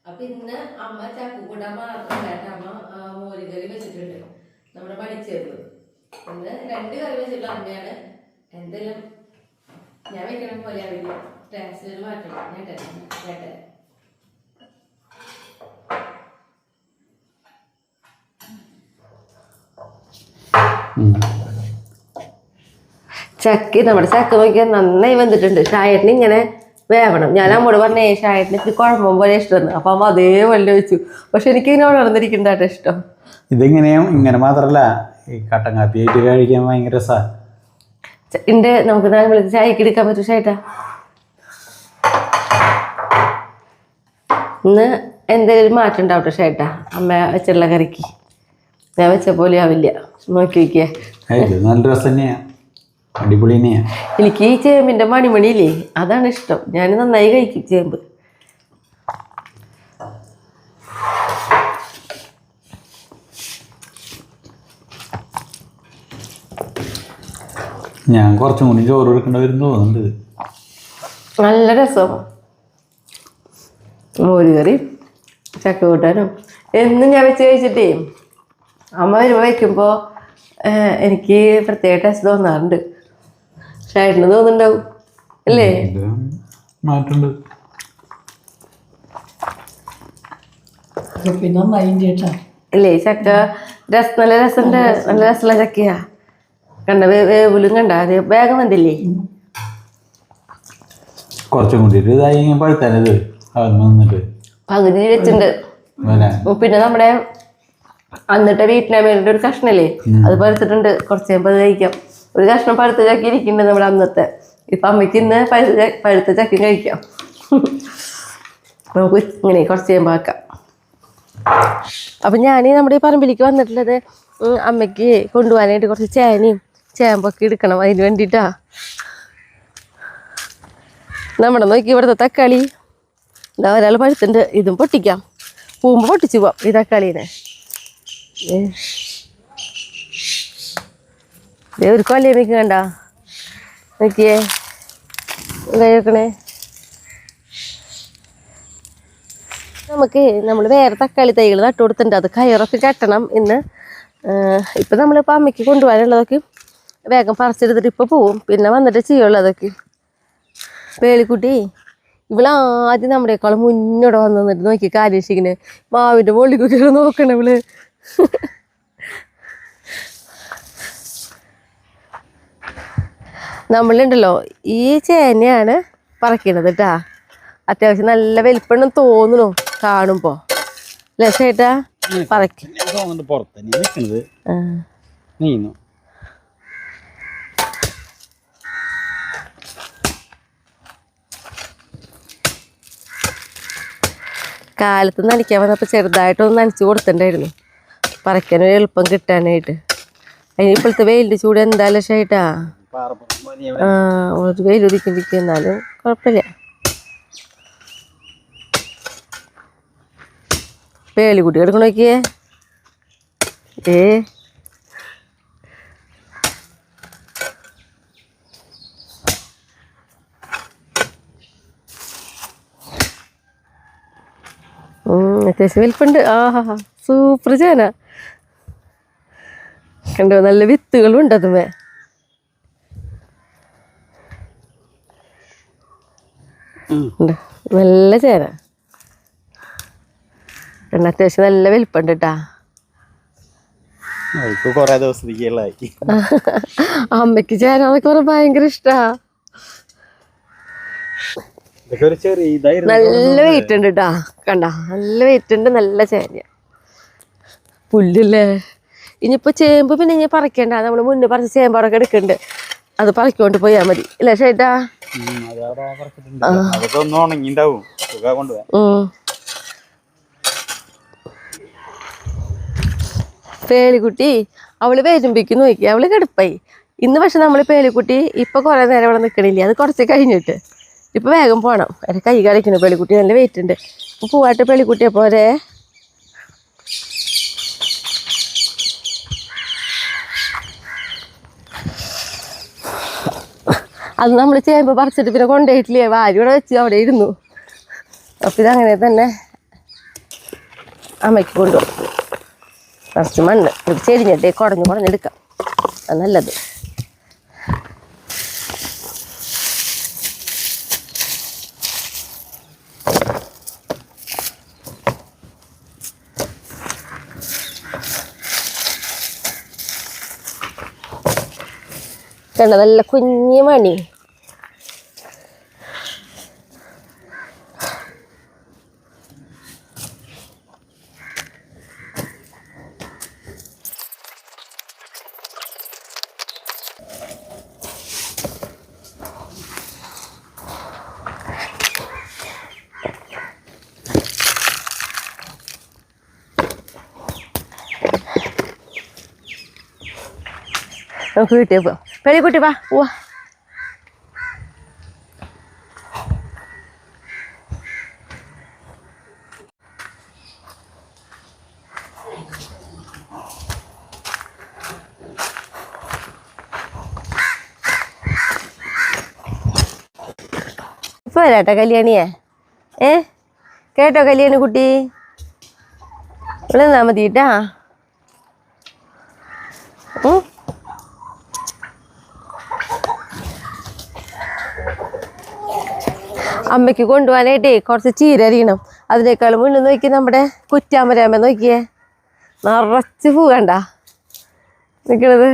അപ്പൊ ഇന്ന് അമ്മ ചക്കുകൂട്ടാൻ മാത്രമല്ല അമ്മ മോരുകറി വെച്ചിട്ടുണ്ട്. നമ്മുടെ പഠിച്ചത് ഇന്ന് 2 കറി വെച്ചിട്ടുള്ള അമ്മയാണ്. എന്തെങ്കിലും ഞാൻ വെക്കണം പോലെ ആവില്ല. ടേസ്റ്റ് മാറ്റണം. കേട്ടെ ചക്കി നമ്മുടെ ചക്ക നോക്കിയാൽ നന്നായി വന്നിട്ടുണ്ട്. ഷായറ്റിന് ഇങ്ങനെ വേവണം. ഞാൻ അമ്മോട് പറഞ്ഞേ ഷായറ്റിന് ഇത്തിരി കുഴമ്പം പോലെ ഇഷ്ടമാണ്. അപ്പം അമ്മ അതേപോലെ വെച്ചു. പക്ഷെ എനിക്ക് ഇങ്ങനെ വളർന്നിരിക്കണ്ടാട്ടോ ഇഷ്ടം. ഇതിങ്ങനെയും ഇങ്ങനെ മാത്രല്ല ഈ കട്ടൻ കാപ്പി ആയിട്ട് കഴിക്കാൻ ഭയങ്കര രസമാണ്. നമുക്ക് നാളെ വിളിച്ച് ചായക്ക് എടുക്കാൻ പറ്റും ഷായിട്ടാ. ഇന്ന് എന്തെങ്കിലും മാറ്റം ഉണ്ടാവട്ടെ ഷായിട്ടാ അമ്മ വെച്ചുള്ള കറിക്ക്. ഞാൻ വെച്ച പോലെ ആവില്ല. നോക്കി വയ്ക്കേ നല്ല രസം തന്നെയാ, അടിപൊളി തന്നെയാ. എനിക്ക് ഈ ചേമ്പിൻ്റെ മണിമണിയില്ലേ അതാണ് ഇഷ്ടം. ഞാൻ നന്നായി കഴിക്കും ചേമ്പ്. ഞാൻ കുറച്ചും കൂടി ചോറ് എടുക്കേണ്ടി വരും തോന്നുന്നുണ്ട്. നല്ല രസം. മോരുകറി ചക്ക കൂട്ടാനും എന്നും ഞാൻ വെച്ച് കഴിച്ചിട്ടേ അമ്മ വരുമ്പോൾ വയ്ക്കുമ്പോൾ എനിക്ക് പ്രത്യേക ടേസ്റ്റ് തോന്നാറുണ്ട്. ഷായിട്ടിന് തോന്നുന്നുണ്ടാവും അല്ലേ? മാറ്റുണ്ട്. പിന്നെ നന്നായിട്ടാ അല്ലേ ചക്ക നല്ല രസമുണ്ട്. നല്ല രസമുള്ള ചക്കയാ. കണ്ട വേവുലും കണ്ട അത് വേഗം വന്നില്ലേ? കുറച്ചും കൂടിയിട്ട് ഇതായി പഴുത്താനത് വന്നിട്ട് പകുതി വെച്ചിട്ടുണ്ട്. പിന്നെ നമ്മുടെ അന്നിട്ട് വീട്ടിനെ വേണ്ടിയിട്ട് ഒരു കഷ്ണല്ലേ അത് പഴുത്തിട്ടുണ്ട്. കുറച്ച് കഴിയുമ്പോൾ അത് കഴിക്കാം. ഒരു കഷ്ണം പഴുത്ത ചക്കി ഇരിക്കുന്നുണ്ട് നമ്മുടെ അന്നത്തെ. ഇപ്പം അമ്മയ്ക്ക് ഇന്ന് പഴുത്ത ചക്കി കഴിക്കാം. നമുക്ക് ഇങ്ങനെ കുറച്ച് കഴിയുമ്പോൾ ആക്കാം. അപ്പം ഞാൻ നമ്മുടെ ഈ പറമ്പിലേക്ക് വന്നിട്ടുള്ളത് അമ്മയ്ക്ക് കൊണ്ടുപോകാനായിട്ട് കുറച്ച് ചേനയും ചേമ്പൊക്കെ എടുക്കണം. അതിന് വേണ്ടിയിട്ടാ. നമ്മുടെ നോക്കി ഇവിടുത്തെ തക്കാളി എന്താ ഒരാൾ പഴുത്തുണ്ട്. ഇതും പൊട്ടിക്കാം. പൂമ്പ് പൊട്ടിച്ചു പോവാം ഈ തക്കാളീനെ. ഒരു കൊല്ലം വെക്ക് കണ്ട നോക്കിയേ വെക്കണേ. നമുക്ക് നമ്മൾ വേറെ തക്കാളി തൈകൾ നട്ടു കൊടുത്തിട്ടുണ്ട്. അത് കയറൊക്കെ കെട്ടണം ഇന്ന്. ഇപ്പം നമ്മളിപ്പോൾ അമ്മയ്ക്ക് കൊണ്ടുപോകാനുള്ളതൊക്കെ വേഗം പറിച്ചെടുത്തിട്ട് ഇപ്പോൾ പോവും. പിന്നെ വന്നിട്ട് ചെയ്യുള്ളതൊക്കെ. പേളിക്കുട്ടി ഇവളാദ്യം നമ്മുടെക്കാളും മുന്നോട്ട് വന്ന് നിന്നിട്ട് നോക്കി കാര്യം മാവിൻ്റെ മുകളിൽ കുട്ടികൾ നോക്കണം ഇവള്. നമ്മളുണ്ടല്ലോ ഈ ചേനയാണ് പറിക്കണത് കേട്ടാ. അത്യാവശ്യം നല്ല വലിപ്പണ്ണം തോന്നുന്നു കാണുമ്പോ അല്ലേ ചേട്ടാ? പറിക്കും കാലത്ത് നനയ്ക്കാൻ വന്നപ്പോൾ ചെറുതായിട്ടൊന്ന് നനച്ച് കൊടുത്തിട്ടുണ്ടായിരുന്നു പറിക്കാനൊരു എളുപ്പം കിട്ടാനായിട്ട്. അതിന് ഇപ്പോഴത്തെ വെയിലിൻ്റെ ചൂട് എന്തായാലും ചേട്ടാ. ഒരു വെയിൽ ഒതുക്കി എന്നാലും കുഴപ്പമില്ല. പേളിക്കുട്ടി കിടക്കണ നോക്കിയേ. അത്യാവശ്യം വലിപ്പുണ്ട്. ആഹാ സൂപ്പർ ചേന കണ്ടോ, നല്ല വിത്തുകളും ഉണ്ട് അതുമേ. നല്ല ചേന അത്യാവശ്യം നല്ല വലിപ്പുണ്ട് കേട്ടാ. കൊറേ ദിവസത്തേക്കുള്ളായി. അമ്മയ്ക്ക് ചേന എന്നൊക്കെ പറഞ്ഞാൽ ഭയങ്കര ഇഷ്ടാ. നല്ല വെയിറ്റ് ഉണ്ട് കേട്ടാ. കണ്ട നല്ല വെയിറ്റ് ഉണ്ട്. നല്ല ചേന പുല്ലല്ലേ. ഇനിയിപ്പോ ചേമ്പ് പിന്നെ ഇനി പറിക്കണ്ട. നമ്മള് മുന്നേ പറിച്ച ചേമ്പറൊക്കെ എടുക്കണ്ട്. അത് പറിക്കൊണ്ട് പോയാ മതി അല്ലേ ചേട്ടാ? പേളിക്കുട്ടി അവള് വരുമ്പിക്ക് നോക്കി അവള് കിടപ്പായി ഇന്ന്. പക്ഷെ നമ്മള് പേളിക്കുട്ടി ഇപ്പൊ കുറെ നേരം ഇവിടെ നിക്കണില്ലേ, അത് കുറച്ച് കഴിഞ്ഞിട്ട്. ഇപ്പൊ വേഗം പോണം. എന്റെ കൈ കളിക്കുന്നു. പേളിക്കുട്ടി നല്ല വെയിറ്റ് ഉണ്ട്. ഇപ്പൊ പോവാട്ട് പേളിക്കുട്ടിയെ പോരെ. അത് നമ്മൾ ചേമ്പ് പറിച്ചിട്ട് പിന്നെ കൊണ്ടുപോയിട്ടില്ലേ, വാരി ഇവിടെ വെച്ച് അവിടെ ഇരുന്നു. അപ്പം ഇതങ്ങനെ തന്നെ അമ്മയ്ക്ക് കൊണ്ടുപോകും. കുറച്ച് മണ്ണ് ഇത് ചെരിഞ്ഞിട്ട് കുടഞ്ഞെടുക്കാം. അത് നല്ലത്. കണ്ട നല്ല കുഞ്ഞു മണി. നമുക്ക് വീട്ടിൽ പോവാം. പേളിക്കുട്ടി വാ പോവാ. ഇപ്പൊ വരാട്ടോ കല്യാണിയെ. കേട്ടോ കല്യാണി കുട്ടി, ഇവിടെ നിന്നാ മതിട്ടാ. അമ്മയ്ക്ക് കൊണ്ടുപോകാനായിട്ടേ കുറച്ച് ചീര അരിയണം. അതിനേക്കാൾ മുന്നേ നോക്കി നമ്മുടെ കുറ്റാമരാമ നോക്കിയേ, നിറച്ച് പൂ കണ്ട നിൽക്കണത്.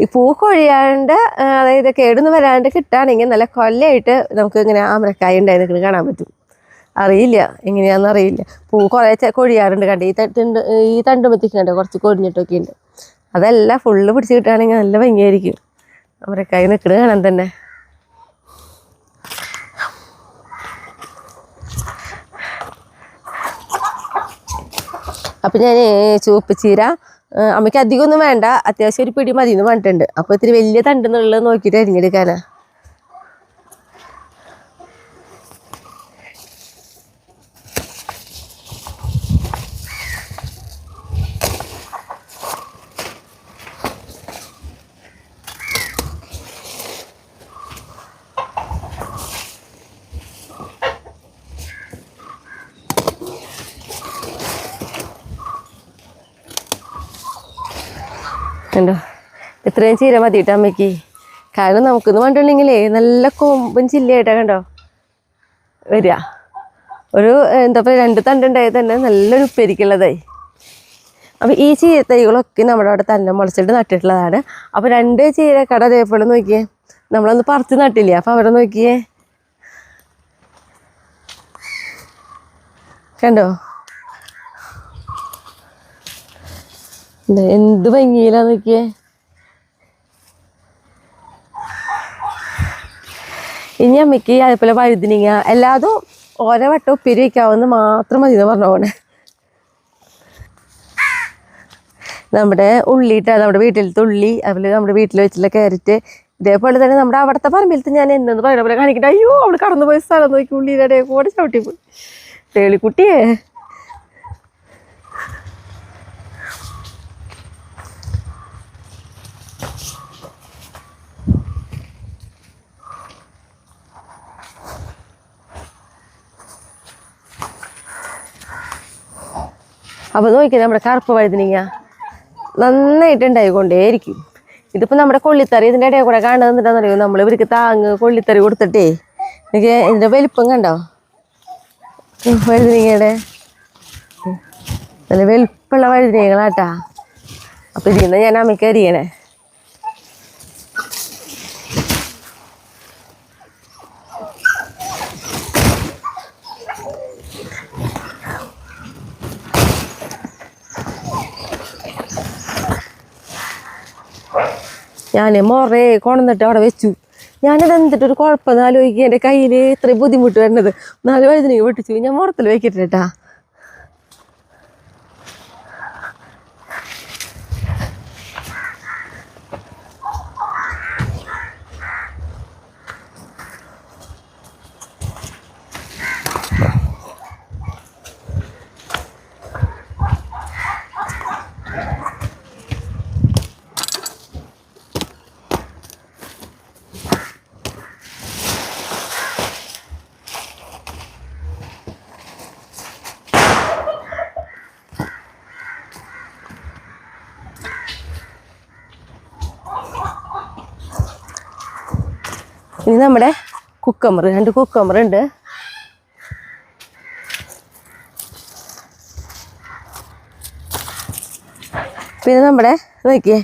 ഈ പൂ കൊഴിയാണ്ട്, അതായത് കേടൊന്നും വരാണ്ട് കിട്ടുകയാണെങ്കിൽ നല്ല കൊല്ലമായിട്ട് നമുക്ക് ഇങ്ങനെ ആമരക്കായ ഉണ്ടായി നിൽക്കുന്നത് കാണാൻ പറ്റും. അറിയില്ല എങ്ങനെയാണെന്ന് അറിയില്ല. പൂ കുറേ കൊഴിയാറുണ്ട് കണ്ട്. ഈ തണ്ടുമ്പത്തിക്കണ്ട് കുറച്ച് കൊഴിഞ്ഞിട്ടൊക്കെ ഉണ്ട്. അതെല്ലാം ഫുള്ള് പിടിച്ച് കിട്ടുകയാണെങ്കിൽ നല്ല ഭംഗിയായിരിക്കും ആമരക്കായ നിൽക്കുന്നത് കാണാൻ തന്നെ. അപ്പം ഞാൻ ചുവപ്പ് ചീര അമ്മയ്ക്ക് അധികമൊന്നും വേണ്ട, അത്യാവശ്യം ഒരു പിടി മതി എന്ന് പറഞ്ഞിട്ടുണ്ട്. അപ്പോൾ ഇത്തിരി വലിയ തണ്ടെന്നുള്ളത് നോക്കിയിട്ട് അരിഞ്ഞെടുക്കാനാ. കണ്ടോ ഇത്രയും ചീര മതിയിട്ട് അമ്മയ്ക്ക്. കാരണം നമുക്കെന്ന് പറഞ്ഞിട്ടുണ്ടെങ്കിലേ നല്ല കൊമ്പും ചില്ലയായിട്ടാണ് കണ്ടോ വരിക. ഒരു എന്താ പറയുക 2 തണ്ടുണ്ടായത് തന്നെ നല്ലൊരു ഉപ്പേരിക്കുള്ളതായി. അപ്പോൾ ഈ ചീരത്തൈകളൊക്കെ നമ്മുടെ അവിടെ തന്നെ മുളച്ചിട്ട് നട്ടിട്ടുള്ളതാണ്. അപ്പോൾ 2 ചീരക്കട അതേപോലെ നോക്കിയേ നമ്മളൊന്ന് പറിച്ച് നട്ടില്ലേ, അപ്പോൾ അവിടെ നോക്കിയേ കണ്ടോ എന്ത് ഭംഗിയിലാ നോക്കിയേ. ഇനി അമ്മയ്ക്ക് അതേപോലെ വഴുതിനിങ്ങ എല്ലാതും ഓരോ വട്ടം ഉപ്പേരി വയ്ക്കാവുന്ന മാത്രം മതി എന്ന് പറഞ്ഞ പോലെ. നമ്മുടെ ഉള്ളിയിട്ട് നമ്മുടെ വീട്ടിലത്തെ ഉള്ളി, അതുപോലെ നമ്മുടെ വീട്ടിൽ വെച്ചിട്ടുള്ള ക്യാരറ്റ്, ഇതേപോലെ തന്നെ നമ്മുടെ അവിടുത്തെ പറമ്പിലത്തെ ഞാൻ എന്നു പറയുന്ന പോലെ കാണിക്കട്ടെ. അയ്യോ അവൾ കടന്നു പോയ സ്ഥലം നോക്കി ഉള്ളിയുടെ ഇടയിൽ കൂടെ ചവിട്ടിപ്പോയി തേളിക്കുട്ടിയേ. അപ്പോൾ നോക്കിയാൽ നമ്മുടെ കറുപ്പ് വഴുതനങ്ങ നന്നായിട്ട് ഉണ്ടായിക്കൊണ്ടേയിരിക്കും. ഇതിപ്പോൾ നമ്മുടെ കൊള്ളിത്തറി ഇതിൻ്റെ ഇടയിൽ കൂടെ കാണുന്നത് എന്താണെന്നറിയോ, നമ്മൾ ഇവർക്ക് താങ്ങ് കൊള്ളിത്തറി കൊടുത്തിട്ടേ എനിക്ക് ഇതിൻ്റെ വലിപ്പം കണ്ടോ വഴുതനങ്ങയുടെ നല്ല വലിപ്പമുള്ള വഴുതനങ്ങളാട്ടാ. അപ്പോൾ ഇതിൽ നിന്ന് ഞാൻ അമ്മയ്ക്ക് അറിയണേ. ഞാൻ മുറേ കൊണ്ടുവന്നിട്ട് അവിടെ വെച്ചു. ഞാനത് എന്തിട്ടൊരു കുഴപ്പമെന്ന് ആലോചിക്കുക, എൻ്റെ കയ്യിൽ ഇത്രയും ബുദ്ധിമുട്ട് വരുന്നത്. 4 വഴുതനങ്ങ വെട്ടിച്ചു, ഞാൻ മുറത്തിൽ വെക്കിട്ടേട്ടാ. ഇനി നമ്മുടെ കുക്കമ്പർ 2 കുക്കമ്പർ ഉണ്ട്. പിന്നെ നമ്മുടെ നോക്കിയേ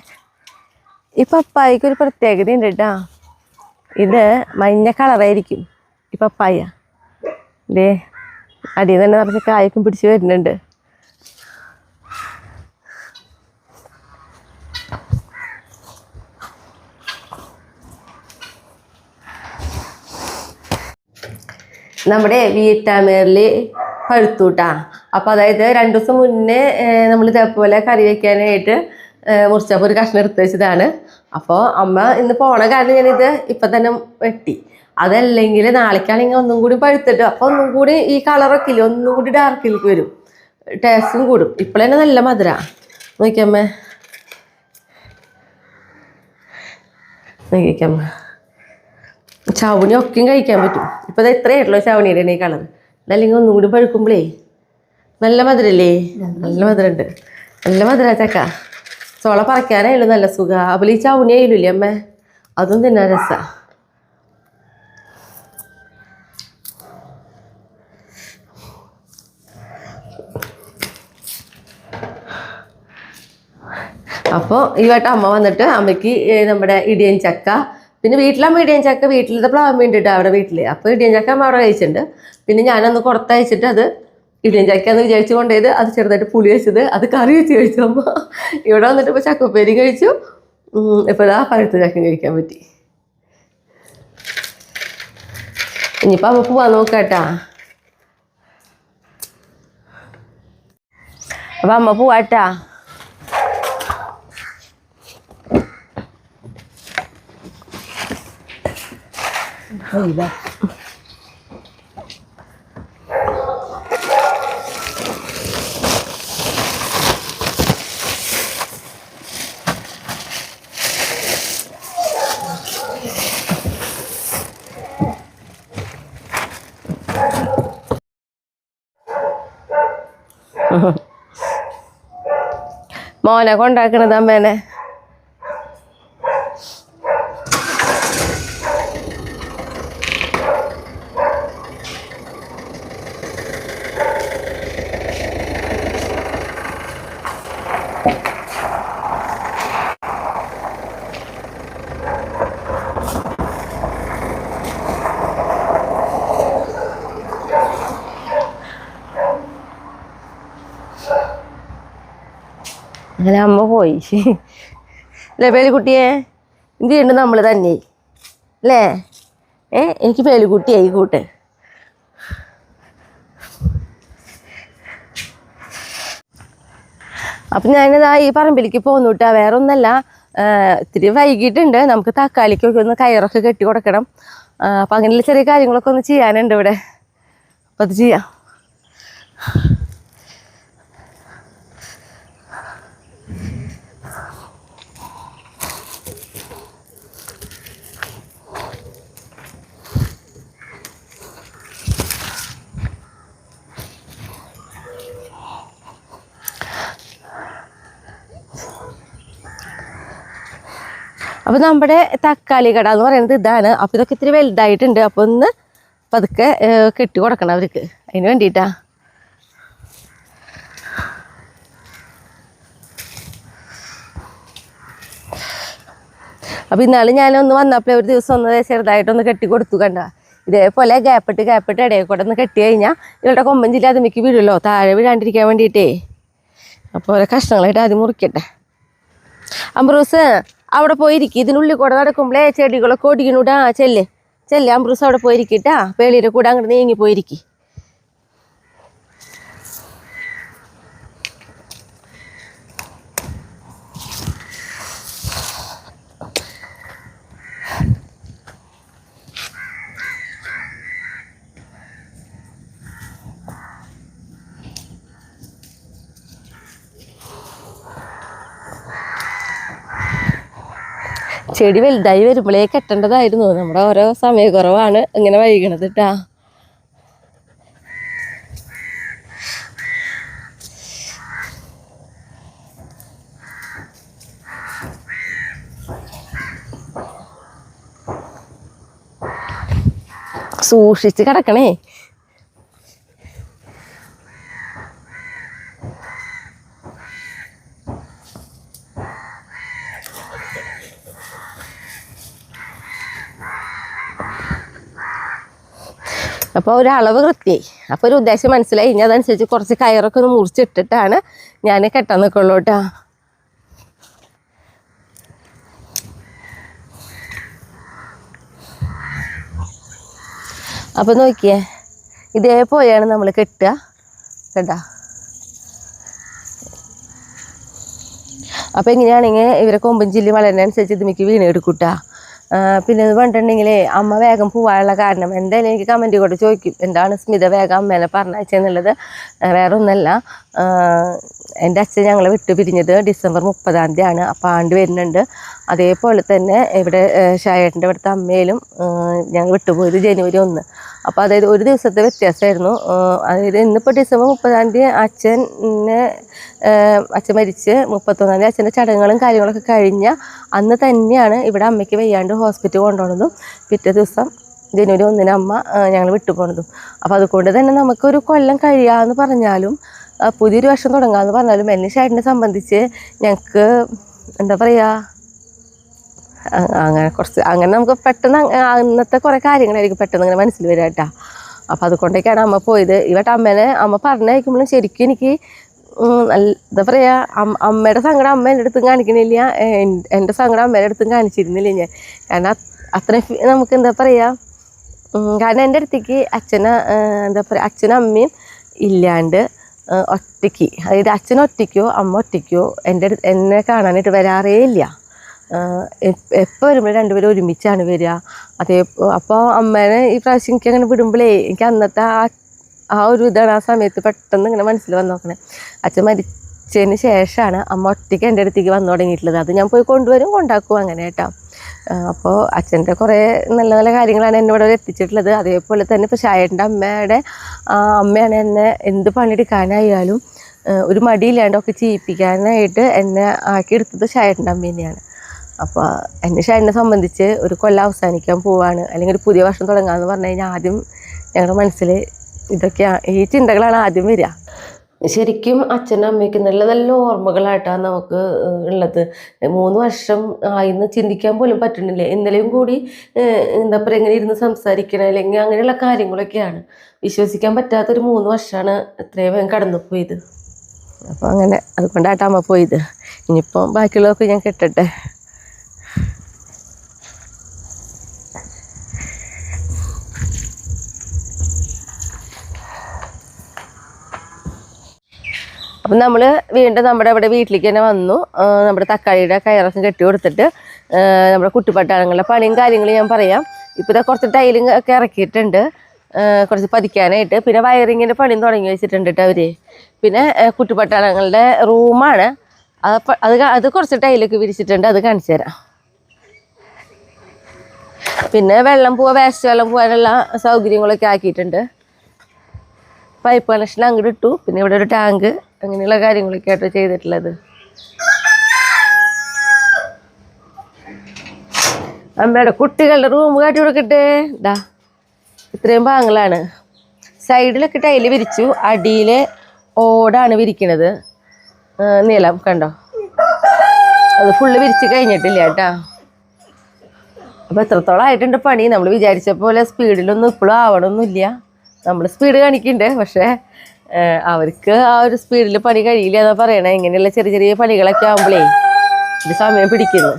ഈ പപ്പായക്ക് ഒരു പ്രത്യേകത ഉണ്ട് കേട്ടോ. ഇത് മഞ്ഞ കളറായിരിക്കും ഈ പപ്പായ. ഇതേ അടിയിൽ തന്നെ നിറച്ച് കായൊക്കെ പിടിച്ച് വരുന്നുണ്ട്. നമ്മുടെ വീട്ടാമേറിൽ പഴുത്തൂട്ടാ. അപ്പോൾ അതായത് 2 ദിവസം മുന്നേ നമ്മൾ ഇതേപോലെ കറി വയ്ക്കാനായിട്ട് മുറിച്ചപ്പോൾ ഒരു കഷ്ണം എടുത്ത് വെച്ചതാണ്. അപ്പോൾ അമ്മ ഇന്ന് പോണ കാരണം ഞാനിത് ഇപ്പം തന്നെ വെട്ടി. അതല്ലെങ്കിൽ നാളേക്കാണെങ്കിൽ ഒന്നും കൂടി പഴുത്തിട്ട് അപ്പോൾ ഒന്നും കൂടി ഈ കളറൊക്കെ ഇല്ല, ഒന്നും കൂടി ഡാർക്കിലേക്ക് വരും, ടേസ്റ്റും കൂടും. ഇപ്പോൾ തന്നെ നല്ല മധുര നോക്കിയമ്മേ, നോക്കിയമ്മ. ചവണി ഒക്കെയും കഴിക്കാൻ പറ്റും. ഇപ്പോൾ ഇത് എത്രയായിട്ടുള്ളൂ ചവണിയുടെ ഈ കളർ. അതല്ലെങ്കിൽ ഒന്നും കൂടി പഴുക്കുമ്പോഴേ നല്ല മധുരല്ലേ, നല്ല മധുരമുണ്ട്, നല്ല മധുര ചക്ക. ചോള പറിക്കാനായുള്ളൂ നല്ല സുഖം. അതുപോലെ ഈ ചവണി ആയില്ലേ അമ്മേ, അതും തിന്നാൻ രസമാണ്. അപ്പോൾ ഈ വട്ടം അമ്മ വന്നിട്ട് അമ്മയ്ക്ക് നമ്മുടെ ഇടിയൻ ചക്ക, പിന്നെ വീട്ടിലമ്മ ഇടിയൻ ചക്ക വീട്ടിലത്തെ പ്ലാവ് വേണ്ടിയിട്ട് അവിടെ വീട്ടിൽ, അപ്പോൾ ഇടിയൻ ചക്ക അമ്മ അവിടെ കഴിച്ചിട്ടുണ്ട്. പിന്നെ ഞാനൊന്ന് കൊടുത്തയച്ചിട്ട് അത് ഇടിയൻ ചക്ക എന്ന് വിചാരിച്ചു കൊണ്ടുപോയത് അത് ചെറുതായിട്ട് പുളി വെച്ചത് അത് കറി വെച്ച് കഴിച്ചു അമ്മ. ഇവിടെ വന്നിട്ട് ഇപ്പോൾ ചക്കപ്പേരി കഴിച്ചു. ഇപ്പോൾ ഇതാ പഴുത്ത ചക്ക കഴിക്കാൻ പറ്റി. ഇനിയിപ്പോൾ അമ്മ പോവാൻ നോക്കാട്ടാ. അപ്പം അമ്മ പോവാട്ടാ. മോനെ കൊണ്ടാക്കണത് അമ്മേനെ. അങ്ങനെ അമ്മ പോയി. അല്ലേ പേലിക്കുട്ടിയെ, എന്ത് ചെയ്യുന്നുണ്ട് നമ്മൾ തന്നെ അല്ലേ? എനിക്ക് പേലിക്കുട്ടിയായി കൂട്ട്. അപ്പം ഞാനിതാ ഈ പറമ്പിലേക്ക് പോന്നു കേട്ടാ. വേറെ ഒന്നല്ല, ഇത്തിരി വൈകിട്ടുണ്ട്. നമുക്ക് തക്കാളിക്കൊക്കെ ഒന്ന് കയറൊക്കെ കെട്ടി കൊടുക്കണം. അപ്പം അങ്ങനെയുള്ള ചെറിയ കാര്യങ്ങളൊക്കെ ഒന്ന് ചെയ്യാനുണ്ട് ഇവിടെ. അപ്പം അത് ചെയ്യാം. അപ്പോൾ നമ്മുടെ തക്കാളി കട എന്ന് പറയുന്നത് ഇതാണ്. അപ്പോൾ ഇതൊക്കെ ഇത്തിരി വലുതായിട്ടുണ്ട്. അപ്പോൾ ഒന്ന് പതുക്കെ കെട്ടി കൊടുക്കണം അവർക്ക്. അതിന് വേണ്ടിയിട്ടാ. അപ്പോൾ ഇന്നാൾ ഞാനൊന്ന് വന്നപ്പോൾ ഒരു ദിവസം ഒന്ന് ചെറുതായിട്ടൊന്ന് കെട്ടി കൊടുത്തു. കണ്ട ഇതേപോലെ ഗ്യാപ്പിട്ട് ഇടയിൽ കൂടെ ഒന്ന് കെട്ടി കഴിഞ്ഞാൽ ഇവരുടെ കൊമ്പൻ ജില്ല അതുമിക്ക് വീഴുമല്ലോ, താഴെ വീഴാണ്ടിരിക്കാൻ വേണ്ടിയിട്ടേ. അപ്പോൾ ഓരോ കഷ്ണങ്ങളായിട്ട് ആദ്യം മുറിക്കട്ടെ. അംബ്രൂസ് അവിടെ പോയിരിക്കും. ഇതിനുള്ളിൽ കൂടെ നടക്കുമ്പോഴേ ചെടികളൊക്കെ ഒടിക്കണൂടാ. ചെല്ല് അംബ്രൂസ് അവിടെ പോയിരിക്കട്ടാ. പേളിയുടെ കൂടെ അങ്ങോട്ട് നീങ്ങി പോയിരിക്കും. ചെടി വലുതായി വരുമ്പോഴേ കെട്ടേണ്ടതായിരുന്നു. നമ്മുടെ ഓരോ സമയക്കുറവാണ് ഇങ്ങനെ വൈകണത് കേട്ടാ. സൂക്ഷിച്ച് കിടക്കണേ. അപ്പോൾ ഒരളവ് കൃത്യമായി. അപ്പോൾ ഒരു ഉദ്ദേശം മനസ്സിലായി. ഇനി അതനുസരിച്ച് കുറച്ച് കയറൊക്കെ ഒന്ന് മുറിച്ചിട്ടിട്ടാണ് ഞാൻ കെട്ടാൻ നിൽക്കുള്ളൂ കേട്ടോ. അപ്പോൾ നോക്കിയേ, ഇതേപോലെയാണ് നമ്മൾ കെട്ടുക കേട്ടോ. അപ്പോൾ എങ്ങനെയാണെങ്കിൽ ഇവരെ കൊമ്പൻ ചില്ലി വളരുന്നതനുസരിച്ച് ഇത് മിക്ക വീണെടുക്കൂട്ടാ. പിന്നെ ഇത് പറഞ്ഞിട്ടുണ്ടെങ്കിൽ അമ്മ വേഗം പോകാനുള്ള കാരണം എന്തായാലും എനിക്ക് കമൻറ്റ് കൂടെ ചോദിക്കും, എന്താണ് സ്മിത വേഗം അമ്മേനെ പറഞ്ഞയച്ചെന്നുള്ളത്. വേറെ ഒന്നല്ല, എൻ്റെ അച്ഛൻ ഞങ്ങളെ വിട്ടു പിരിഞ്ഞത് ഡിസംബർ 30 അപ്പോൾ ആണ്ട് വരുന്നുണ്ട്. അതേപോലെ തന്നെ ഇവിടെ ഷായേട്ടൻ്റെ ഇവിടുത്തെ അമ്മയിലും ഞങ്ങൾ വിട്ടുപോയത് ജനുവരി 1. അപ്പോൾ അതായത് ഒരു ദിവസത്തെ വ്യത്യാസമായിരുന്നു. അതായത് ഇന്നിപ്പോൾ ഡിസംബർ 30 അച്ഛൻ മരിച്ച് 31 അച്ഛൻ്റെ ചടങ്ങുകളും കാര്യങ്ങളൊക്കെ കഴിഞ്ഞ അന്ന് തന്നെയാണ് ഇവിടെ അമ്മയ്ക്ക് വയ്യാണ്ട് ഹോസ്പിറ്റൽ കൊണ്ടുപോകുന്നതും പിറ്റേ ദിവസം ജനുവരി 1 അമ്മ ഞങ്ങൾ വിട്ടുപോകുന്നതും. അപ്പോൾ അതുകൊണ്ട് തന്നെ നമുക്കൊരു കൊല്ലം കഴിയാമെന്ന് പറഞ്ഞാലും പുതിയൊരു വർഷം തുടങ്ങാമെന്ന് പറഞ്ഞാലും ഷായേട്ടനെ സംബന്ധിച്ച് ഞങ്ങൾക്ക് എന്താ പറയുക, അങ്ങനെ നമുക്ക് പെട്ടെന്ന് അന്നത്തെ കുറേ കാര്യങ്ങളായിരിക്കും പെട്ടെന്ന് ഇങ്ങനെ മനസ്സിൽ വരിക കേട്ടോ. അപ്പോൾ അതുകൊണ്ടൊക്കെയാണ് അമ്മ പോയത്. ഇവിടെ അമ്മ പറഞ്ഞയക്കുമ്പോഴും ശരിക്കും എനിക്ക് എന്താ പറയുക, അമ്മയുടെ സങ്കടം അമ്മ എൻ്റെ അടുത്തും കാണിക്കണില്ല, എൻ്റെ സങ്കടം അമ്മയുടെ അടുത്തും കാണിച്ചിരുന്നില്ല ഞാൻ. കാരണം അത്രയും നമുക്ക് എന്താ പറയുക, കാരണം എൻ്റെ അടുത്തേക്ക് എന്താ പറയുക അച്ഛനും അമ്മയും ഇല്ലാണ്ട് ഒറ്റയ്ക്ക്, അതായത് അച്ഛൻ ഒറ്റയ്ക്കോ അമ്മ ഒറ്റയ്ക്കോ എന്നെ കാണാനായിട്ട് വരാറേ ഇല്ല. എപ്പോൾ വരുമ്പോഴും രണ്ടുപേരും ഒരുമിച്ചാണ് വരിക. അപ്പോൾ അമ്മേനെ ഈ പ്രാവശ്യം എനിക്ക് അങ്ങനെ വിടുമ്പോഴേ എനിക്ക് അന്നത്തെ ആ ഒരു ഇതാണ് ആ സമയത്ത് പെട്ടെന്ന് ഇങ്ങനെ മനസ്സിൽ വന്ന് നോക്കണേ. അച്ഛൻ മരിച്ചതിന് ശേഷമാണ് അമ്മ ഒറ്റയ്ക്ക് എൻ്റെ അടുത്തേക്ക് വന്നു തുടങ്ങിയിട്ടുള്ളത്. അത് ഞാൻ പോയി കൊണ്ടുവരും കൊണ്ടാക്കും അങ്ങനെ കേട്ടോ. അപ്പോൾ അച്ഛൻ്റെ കുറേ നല്ല നല്ല കാര്യങ്ങളാണ് എന്നെ ഇവിടെ എത്തിച്ചിട്ടുള്ളത്. അതേപോലെ തന്നെ ഇപ്പോൾ ഷായേട്ടൻ്റെ അമ്മയാണ് എന്നെ എന്ത് പണിയെടുക്കാനായാലും ഒരു മടിയില്ലാണ്ടൊക്കെ ചെയ്യിപ്പിക്കാനായിട്ട് എന്നെ ആക്കിയെടുത്തത് ഷായേട്ടൻ്റെ അമ്മ തന്നെയാണ്. അപ്പോൾ ഷായേട്ടനെ സംബന്ധിച്ച് ഒരു കൊല്ലം അവസാനിക്കാൻ പോവാണ്, അല്ലെങ്കിൽ ഒരു പുതിയ വർഷം തുടങ്ങാമെന്ന് പറഞ്ഞു കഴിഞ്ഞാൽ ആദ്യം ഞങ്ങളുടെ മനസ്സിൽ ഈ ചിന്തകളാണ് ആദ്യം വരിക. ശരിക്കും അച്ഛനും അമ്മയ്ക്ക് നല്ല നല്ല ഓർമ്മകളായിട്ടാണ് നമുക്ക് ഉള്ളത്. 3 വർഷം ആയിന്ന് ചിന്തിക്കാൻ പോലും പറ്റുന്നില്ല. ഇന്നലെയും കൂടി എന്താ പറയുക ഇങ്ങനെ ഇരുന്ന് സംസാരിക്കണം അല്ലെങ്കിൽ അങ്ങനെയുള്ള കാര്യങ്ങളൊക്കെയാണ്. വിശ്വസിക്കാൻ പറ്റാത്തൊരു 3 വർഷമാണ് എത്രയും വേഗം കടന്നു പോയത്. അപ്പോൾ അങ്ങനെ അതുകൊണ്ടായിട്ട് അമ്മ പോയത്. ഇനിയിപ്പോൾ ബാക്കിയുള്ളതൊക്കെ ഞാൻ കെട്ടട്ടെ. അപ്പം നമ്മൾ വീണ്ടും നമ്മുടെ ഇവിടെ വീട്ടിലേക്ക് തന്നെ വന്നു. നമ്മുടെ തക്കാളിയുടെ കയറൊക്കെ കെട്ടി കൊടുത്തിട്ട് നമ്മുടെ കുട്ടിപ്പട്ടാളങ്ങളുടെ പണിയും കാര്യങ്ങളും ഞാൻ പറയാം. ഇപ്പോൾ ഇതാ കുറച്ച് ടൈലും ഒക്കെ ഇറക്കിയിട്ടുണ്ട്, കുറച്ച് പതിക്കാനായിട്ട്. പിന്നെ വയറിങ്ങിൻ്റെ പണിയും തുടങ്ങി വെച്ചിട്ടുണ്ട് കേട്ടോ അവർ. പിന്നെ കുട്ടിപ്പട്ടാളങ്ങളുടെ റൂമാണ്, അത് കുറച്ച് ടൈലൊക്കെ വിരിച്ചിട്ടുണ്ട്, അത് കാണിച്ചു തരാം. പിന്നെ വേസ്റ്റ് വെള്ളം പോകാനുള്ള സൗകര്യങ്ങളൊക്കെ ആക്കിയിട്ടുണ്ട്. പൈപ്പ് കണക്ഷൻ അങ്ങോട്ട് ഇട്ടു. പിന്നെ ഇവിടെ ഒരു ടാങ്ക്, അങ്ങനെയുള്ള കാര്യങ്ങളൊക്കെ ആയിട്ട് ചെയ്തിട്ടുള്ളത്. അമ്മയുടെ കുട്ടികളുടെ റൂം കാട്ടി കൊടുക്കട്ടെ. ഇതാ ഇത്രയും ഭാഗങ്ങളാണ്. സൈഡിലൊക്കെ ടൈല് വിരിച്ചു, അടിയിൽ ഓടാണ് വിരിക്കണത്. നീളം കണ്ടോ, അത് ഫുള്ള് വിരിച്ച് കഴിഞ്ഞിട്ടില്ല കേട്ടാ. അപ്പോൾ എത്രത്തോളം ആയിട്ടുണ്ട് പണി. നമ്മൾ വിചാരിച്ച പോലെ സ്പീഡിലൊന്നും ഇപ്പോഴും ആവണമൊന്നുമില്ല. നമ്മൾ സ്പീഡ് കാണിക്കുന്നുണ്ട്, പക്ഷേ അവർക്ക് ആ ഒരു സ്പീഡിൽ പണി കഴിയില്ല എന്നാ പറയണേ. ഇങ്ങനെയുള്ള ചെറിയ ചെറിയ പണികളൊക്കെ ആകുമ്പോഴേ ഇത് സമയം പിടിക്കുന്നു.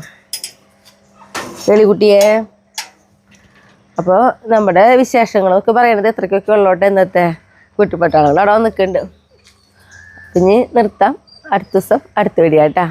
വെളികുട്ടിയെ, അപ്പോൾ നമ്മുടെ വിശേഷങ്ങളൊക്കെ പറയണത് എത്രയ്ക്കൊക്കെ ഉള്ളോട്ടെ. ഇന്നത്തെ കുട്ടിപ്പട്ടാളങ്ങൾ അവിടെ നിൽക്കുന്നുണ്ട്. ഇനി നിർത്താം. അടുത്ത ദിവസം അടുത്ത വീഡിയോ കേട്ടാ.